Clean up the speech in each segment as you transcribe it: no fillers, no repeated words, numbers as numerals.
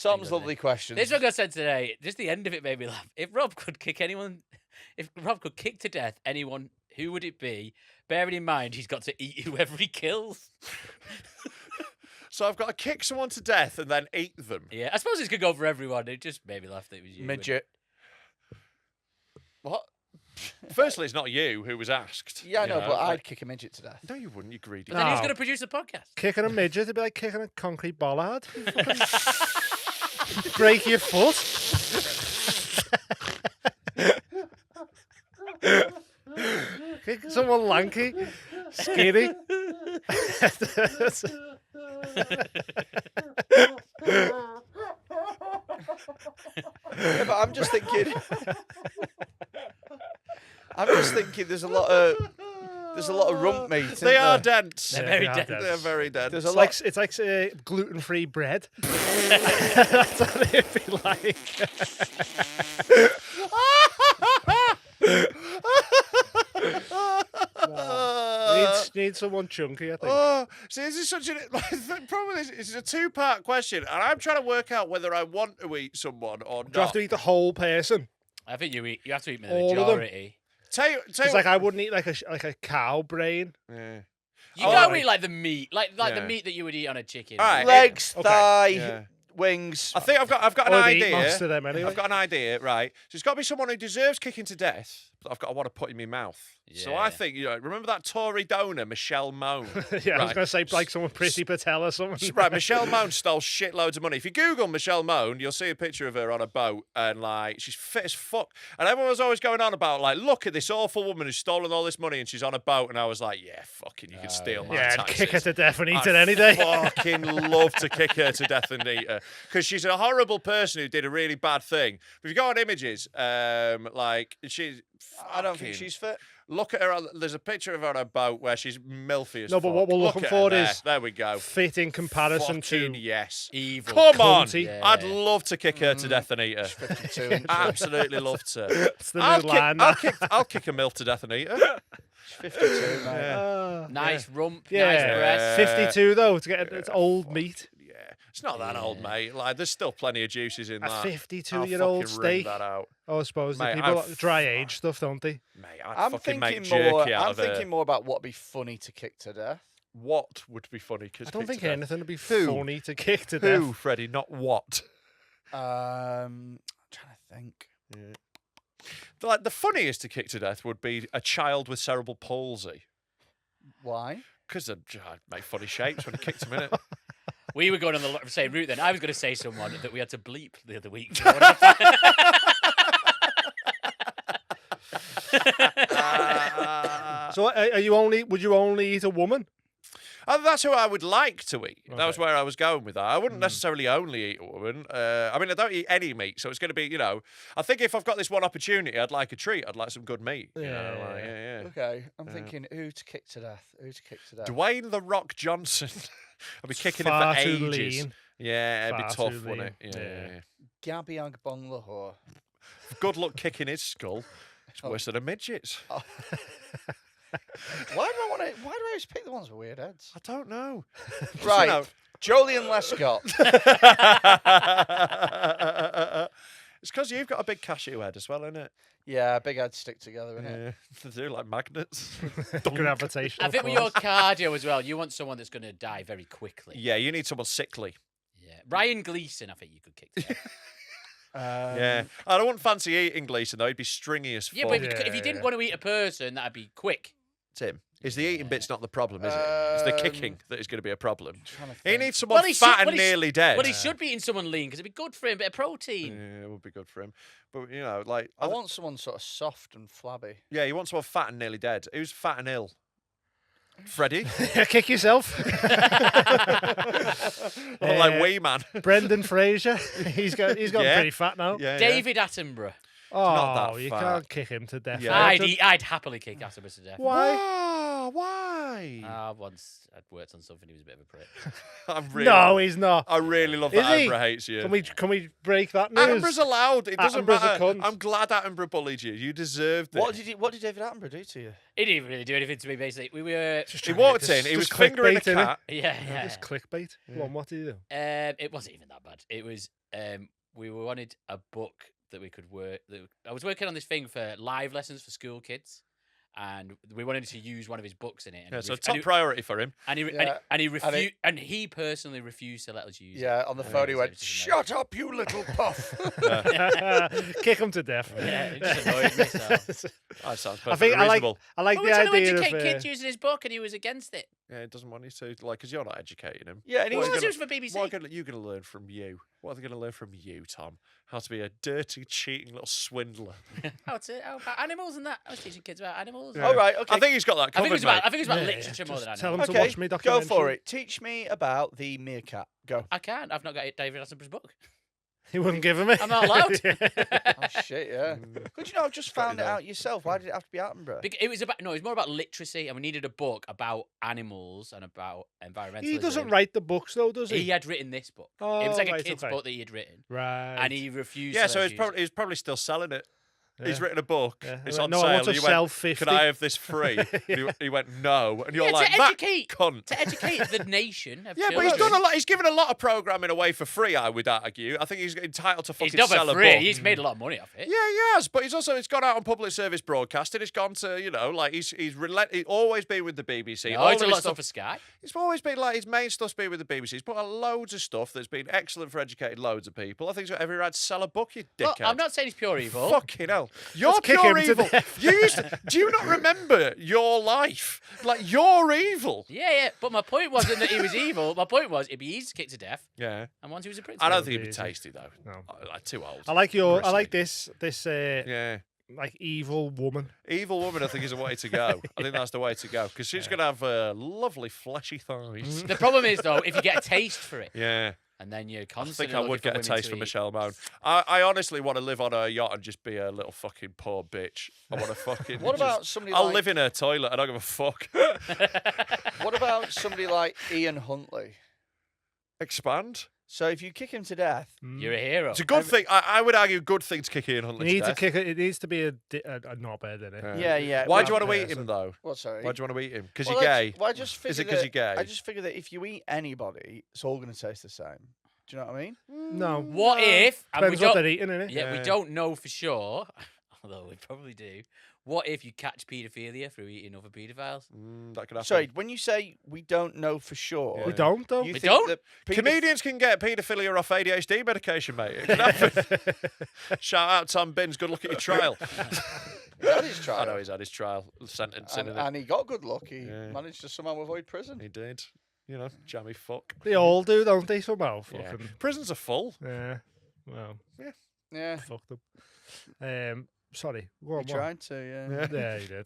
Tom's lovely questions. This one got said today. Just the end of it made me laugh. If Rob could kick to death anyone, who would it be? Bearing in mind he's got to eat whoever he kills. So I've got to kick someone to death and then eat them. Yeah, I suppose this could go for everyone. It just made me laugh that it was you. Midget. What? Firstly, it's not you who was asked. Yeah, I know, but like- I'd kick a midget to death. No, you wouldn't, you greedy. But then who's No. going to produce the podcast? Kicking a midget, it'd be like kicking a concrete bollard. Break your foot. Kick someone lanky, skinny. Yeah, but I'm just thinking. I'm just thinking. There's a lot of rump meat. isn't They are there? dense. They're very they are dense. dense. They're very dense. There's a It's lot. like gluten-free bread. That's what it'd be like. Need someone chunky, I think. Oh, see, this is such a the problem is it's a two-part question, and I'm trying to work out whether I want to eat someone or Do you have not. to eat the whole person? I think you have to eat the All of them. majority. Tell you It's like I wouldn't eat like a cow brain. yeah. You Oh, gotta right. eat like the meat, like the Yeah. meat that you would eat on a chicken. All right. Legs, Okay. thigh, Yeah. wings. I think I've got an Or they eat idea. most of them anyway. I've got an idea, right? So it's got to be someone who deserves kicking to death, but I want to put in my mouth. So I Yeah. think, remember that Tory donor, Michelle Mone? Yeah, I was Right. going to say like someone Prissy Patel or something. Right, Michelle Mone stole shitloads of money. If you Google Michelle Mone, you'll see a picture of her on a boat, and like she's fit as fuck. And everyone was always going on about like, look at this awful woman who's stolen all this money, and she's on a boat. And I was like, yeah, fucking, you can steal my Yeah, I'd taxes. kick her to death and eat I'd it any day. fucking love to kick her to death and eat her because she's a horrible person who did a really bad thing. But if you go on images, like she's. I don't think fucking- she's fit. Look at her. There's a picture of her on a boat where she's milfy as No, but fuck. what we're Look looking at her for there. is there we go. Fit in comparison Fucking to yes. Evil. Come on, cunty. Yeah. I'd love to kick her to death and eat her. 52 inches. Absolutely love to. It's the new line. I'll kick a mill to death and eat her. 52, mate. Nice rump, Yeah. nice breast. 52 though to get it's old meat. Yeah, it's not that old, mate. Like, there's still plenty of juices in A that. 52-year-old I'll fucking wring steak. that out. Oh, I suppose the Mate, people I'd dry age stuff, don't they? Mate, I'd I'm fucking make thinking more. jerky out I'm of thinking her. more about what'd be funny to kick to death. What would be funny? I don't think anything would be Who? funny to kick to Who, death. Freddie? Not what. I'm trying to think. Like, the funniest to kick to death would be a child with cerebral palsy. Why? Because I'd make funny shapes when I kicked him in it. We were going on the same route then. I was going to say someone that we had to bleep the other week. So are you only? Would you only eat a woman? That's who I would like to eat. That was Okay. where I was going with that. I wouldn't necessarily only eat a woman. I mean, I don't eat any meat, so it's going to be, I think if I've got this one opportunity, I'd like a treat. I'd like some good meat. Yeah. Yeah. Okay, I'm thinking who to kick to death. Who to kick to death? Dwayne the Rock Johnson. I'd be kicking Far him too for ages. lean. Yeah, it'd be Far tough, too wouldn't it? lean. Yeah. Yeah. Gabby Agbong Lahore. Good luck kicking his skull. It's worse than a midget's. Why do I always pick the ones with weird heads? I don't know. Right, know. Jolien Lescott. It's because you've got a big cashew head as well, isn't it? Yeah, big heads stick together, innit? Yeah, they do like magnets. Gravitational. I think with your cardio as well, you want someone that's going to die very quickly. Yeah, you need someone sickly. Yeah. Ryan Gleason, I think you could kick to death. Yeah, I don't want fancy eating Gleason though. He'd be stringy as fuck. Yeah, but if you didn't want to eat a person, that'd be quick. Tim, is the eating bit's not the problem, is it? It's the kicking that is going to be a problem. Trying to He think. needs someone fat and nearly dead. Well, he should be eating someone lean because it'd be good for him, bit of protein. Yeah, it would be good for him. But like I want someone sort of soft and flabby. yeah, you want someone fat and nearly dead. Who's fat and ill? Freddie, Kick yourself. or like Wee Man. Brendan Fraser. He's got Yeah. pretty fat now. Yeah, David Attenborough. Oh, not that you fat. can't kick him to death. Yeah. I'd happily kick Attenborough to death. Why? Oh, why? Once I'd worked on something, he was a bit of a prick. No, he's not. I really love Is that he? Attenborough hates you. Can we break that news? Attenborough's allowed. It doesn't Attenborough's a matter. cunt. I'm glad Attenborough bullied you. You deserved it. What did David Attenborough do to you? He didn't really do anything to me. Basically, we were. Just He trying to walked get in. He was just fingering a clickbait, innit? cat. Yeah. It's clickbait. Go on, what do you do? It wasn't even that bad. It was. We wanted a book that we could work. I was working on this thing for live lessons for school kids, and we wanted to use one of his books in it. And Yeah, he so ref- top and he- priority for him. And he, Yeah, and he and refused, and he personally refused to let us use it. Yeah, on the phone he so went, it's just annoying. "Shut up, you little puff." Kick him to death. Yeah, it just annoyed me. So. That sounds I perfectly think I reasonable. like But the we're trying to idea educate of. kids using his book, and he was against it. Yeah, it doesn't want you to, like, because you're not educating him. Yeah, and he What was are Well, you it was for BBC. What are you going to learn from you? What are they going to learn from you, Tom? How to be a dirty, cheating little swindler. How about animals and that? I was teaching kids about animals. Yeah. All right, okay. I think he's got that I covered, think it was mate. about Yeah, literature more just than tell animals. him to watch me go documentary. for it. Teach me about the meerkat. Go. I can. I've not got David Attenborough's book. He wouldn't give him it. I'm not allowed. Oh shit, yeah. Could you not have just found it know. out yourself? Why did it have to be Attenborough? It was about it was more about literacy, and we needed a book about animals and about environmentalism. He doesn't write the books though, does He he? had written this book. Oh, It was like a right, kid's okay. book that he had written, Right. and he refused. Yeah, to so let he's us use he's probably still selling it. He's Yeah. written a book. Yeah. It's He on went, "No, I sale. want to and you went, sell 50." Can I have this free? He went, no. And you're Yeah, like, to that educate- cunt. to educate the nation. Of Yeah, but he's children. done a lot. He's given a lot of programming away for free. I would argue. I think he's entitled to fucking He's not sell for a free. book. He's made a lot of money off it. Yeah, he has, but he's gone out on public service broadcasting. He's gone to, like he's always been with the BBC. No, All it's of a his lot of stuff for Sky. It's always been like his main stuff's been with the BBC. He's put out loads of stuff that's been excellent for educating loads of people. I think he's got every right to sell a book, you Well, dickhead. I'm not saying he's pure evil. Fucking hell. You're kick pure him to evil. death. Do you not remember your life? Like, you're evil. Yeah. But my point wasn't that he was evil. My point was it'd be easy to kick to death, Yeah. and once he was a prick. I to don't me. think it'd be easy. tasty, though. No. Like, too old. I like your. I like Bristly. this. Yeah. Like evil woman. Evil woman, I think, is the way to go. I think that's the way to go. Because she's going to have lovely, fleshy thighs. The problem is though, if you get a taste for it, Yeah. and then you're I constantly. think I would looking get a for women taste to for eat. Michelle Mone. I honestly want to live on a yacht and just be a little fucking poor bitch. I want to fucking. What just- about somebody I'll like live in her toilet. I don't give a fuck. what about somebody like Ian Huntley? Expand. So if you kick him to death, You're a hero. It's a good thing. I would argue good thing to kick Ian You Huntley. need to death. kick it. It needs to be a knobhead in it. yeah. Why do you well, want to yeah, eat him though? What, sorry? Why do you want to eat him? Because Well, you're that's- gay. Well, I just figure Is it 'cause that- you're gay? I just figure that if you eat anybody, it's all going to taste the same. Do you know what I mean? No. What if? And we Depends what don't. they're eating, innit? Yeah, we Yeah. don't know for sure, although we probably do. What if you catch paedophilia through eating other paedophiles? That could happen. Sorry, when you say we don't know for sure, Yeah. We don't though. you We think don't? that Comedians can get paedophilia off ADHD medication, mate. It can happen. Shout out Tom Binns. Good luck at your trial. He had his trial. I know he's had his trial sentencing. and he got good luck. He Yeah. managed to somehow avoid prison. He did. You know, jammy fuck. They all do, don't they? Somehow. Yeah. Fucking. Prisons are full. Yeah. Well, Yeah, fuck them. Sorry. Go on, he what? tried to. Yeah. Yeah, he did.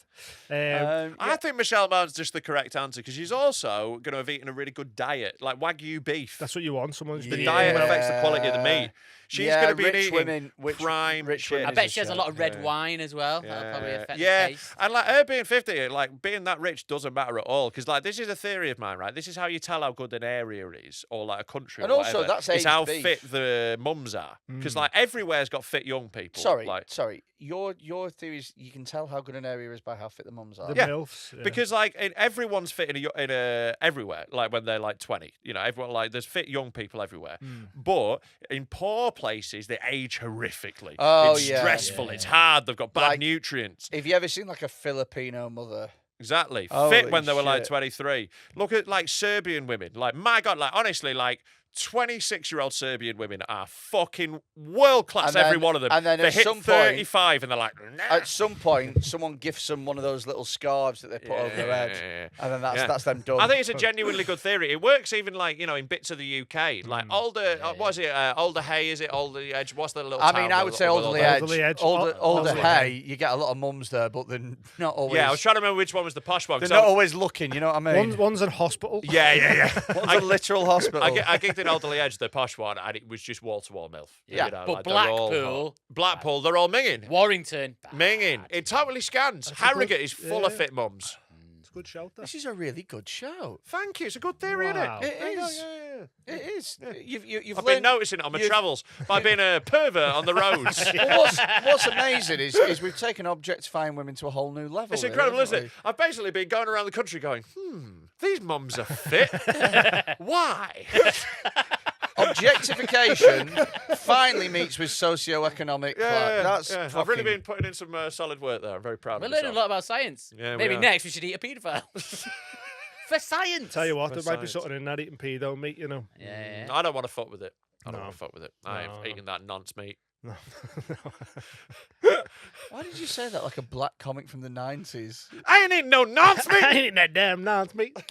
I think Michelle Mone's just the correct answer because she's also going to have eaten a really good diet, like Wagyu beef. That's what you want. Someone who's The been diet eating well. affects the quality of the meat. She's Yeah, going to be rich eating women- prime rich shit. women I is bet a she has a shout. lot of red Yeah. wine as well. That'll probably affect yeah. the taste. And like her being 50, like being that rich doesn't matter at all. Because like this is a theory of mine, right? This is how you tell how good an area is or like a country. And or also, whatever. that's it's aged how beef. fit the mums are. Because like everywhere's got fit young people. Sorry, like, sorry. Your theory is you can tell how good an area is by how fit the mums are. The Yeah, MILFs. Yeah. Because like everyone's fit in a everywhere. Like when they're like 20, you know, everyone like there's fit young people everywhere. But in poor places, they age horrifically. Oh, it's yeah. stressful. Yeah. It's hard. They've got bad Like- nutrients. Have you ever seen like a Filipino mother? Exactly. Holy Fit when they were like shit. 23. Look at like Serbian women. Like, my God, like honestly, like 26-year-old Serbian women are fucking world class, And then- every one of them. and then they at hit some point- 35 and they're like, nah. At some point, someone gifts them one of those little scarves that they put over their head, and then Yeah. that's them done. I think it's a genuinely good theory. It works even like, you know, in bits of the UK. Like Alder, what is it? Alder Hay, is it? Alder Edge? What's the little I town mean, I with would a say little- Alderley with Edge. Alderley Edge. Alder Alderley Hay, you get a lot of mums there, but they're not always. Yeah, I was trying to remember which one was the posh one. They're 'cause not I- always looking. You know what I mean? One's in hospital. yeah. One's a literal hospital. I gigged in Alderley Edge, the posh one, and it was just wall-to-wall MILF. Yeah, you know, but like, they're all Blackpool- hot. Blackpool, they're all minging. Warrington. Minging. It totally scans. a good- Harrogate is full of yeah. fit mums. good shout. That. This is a really good show. Thank you. It's a good theory, Wow. isn't it? It is. Yeah. It is. You've I've been learned. noticing it on my you've- travels by being a pervert on the roads. Well, what's amazing is we've taken objectifying women to a whole new level. It's here, incredible, haven't isn't it? I've basically been going around the country going, these mums are fit. Why? we? Objectification finally meets with socio-economic class. That's I've really fucking- been putting in some solid work there. I'm very proud We're of learning a myself. lot about science. Yeah, we Maybe are. next we should eat a paedophile. For science. Tell you what, For there might be science. something in that eating pedo meat, you know. Yeah. I don't want to fuck with it. I don't No. want to fuck with it. I've No. eaten that nonce meat. No. Why did you say that like a black comic from the 90s? I ain't eating no nonce meat. I ain't eating that damn nonce meat.